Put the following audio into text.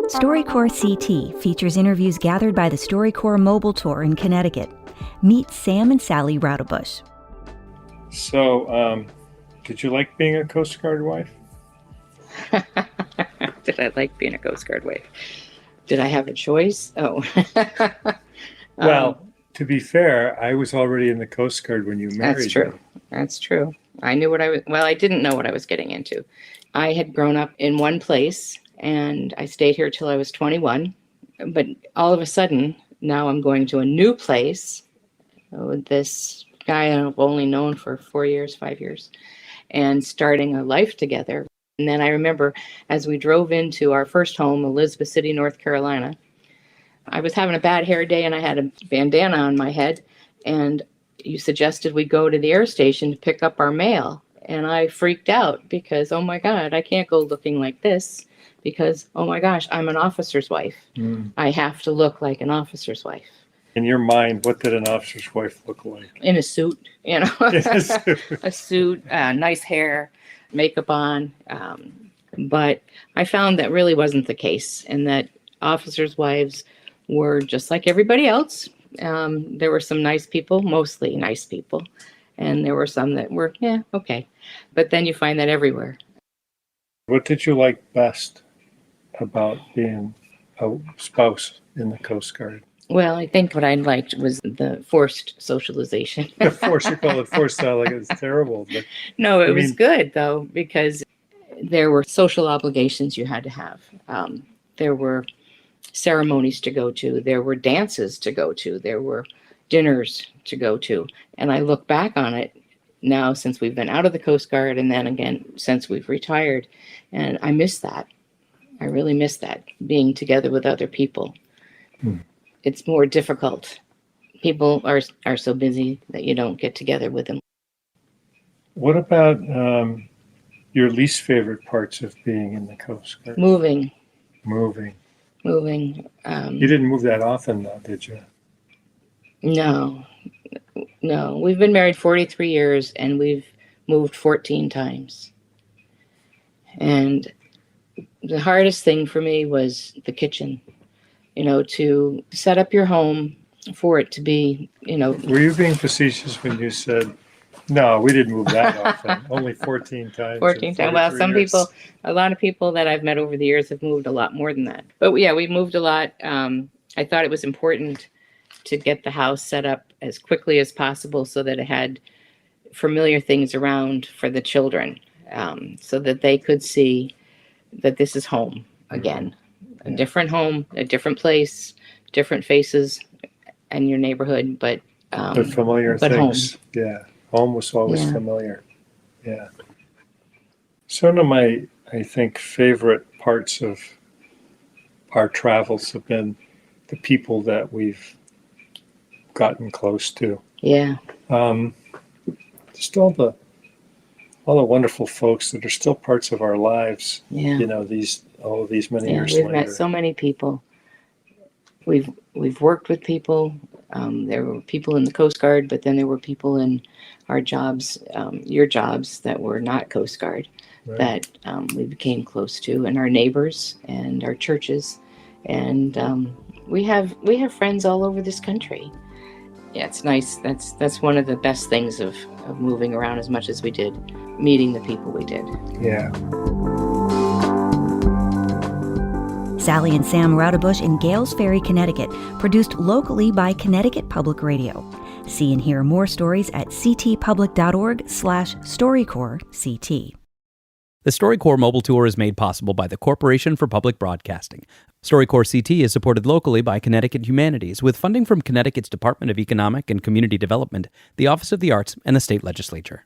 StoryCorps CT features interviews gathered by the StoryCorps Mobile Tour in Connecticut. Meet Sam and Sally Roudebush. So, did you like being a Coast Guard wife? Did I like being a Coast Guard wife? Did I have a choice? Oh. Well, to be fair, I was already in the Coast Guard when you married That's true. me. That's true. I knew I didn't know what I was getting into. I had grown up in one place and I stayed here till I was 21. But all of a sudden, now I'm going to a new place with this guy I've only known for 4 years, 5 years, and starting a life together. And then I remember as we drove into our first home, Elizabeth City, North Carolina, I was having a bad hair day and I had a bandana on my head. And you suggested we go to the air station to pick up our mail. And I freaked out because, oh my God, I can't go looking like this because, oh my gosh, I'm an officer's wife. I have to look like an officer's wife. In your mind, what did an officer's wife look like? In a suit, a suit, nice hair, makeup on. But I found that really wasn't the case, and that officers' wives were just like everybody else. There were some nice people, mostly nice people, and there were some that were, okay. But then you find that everywhere. What did you like best about being a spouse in the Coast Guard? Well, I think what I liked was the forced socialization. You call it forced, like it's terrible. But no, it was good, though, because there were social obligations you had to have. There were ceremonies to go to. There were dances to go to. There were dinners to go to. And I look back on it now since we've been out of the Coast Guard and then again since we've retired. And I miss that. I really miss that, being together with other people. It's more difficult. People are so busy that you don't get together with them. What about your least favorite parts of being in the Coast Guard? Moving. You didn't move that often, though, did you? No. We've been married 43 years, and we've moved 14 times. And the hardest thing for me was the kitchen. To set up your home for it to be, Were you being facetious when you said, no, we didn't move that often, only 14 times? 14 times. Well, a lot of people that I've met over the years have moved a lot more than that. But yeah, we've moved a lot. I thought it was important to get the house set up as quickly as possible so that it had familiar things around for the children, so that they could see that this is home again. A different home, a different place, different faces and your neighborhood, but familiar things. Home. Yeah. Home was always familiar. Yeah. Some of my, I think, favorite parts of our travels have been the people that we've gotten close to. Yeah. Just all the wonderful folks that are still parts of our lives. Yeah. All of these many years later. We've met so many people. We've worked with people. There were people in the Coast Guard, but then there were people in our jobs, your jobs, that were not Coast Guard, that we became close to, and our neighbors and our churches, and we have friends all over this country. Yeah, it's nice. That's one of the best things of moving around as much as we did, meeting the people we did. Yeah. Sally and Sam Roudebush in Gales Ferry, Connecticut, produced locally by Connecticut Public Radio. See and hear more stories at ctpublic.org/StoryCorps-CT. The StoryCorps Mobile Tour is made possible by the Corporation for Public Broadcasting. StoryCorps CT is supported locally by Connecticut Humanities with funding from Connecticut's Department of Economic and Community Development, the Office of the Arts, and the state legislature.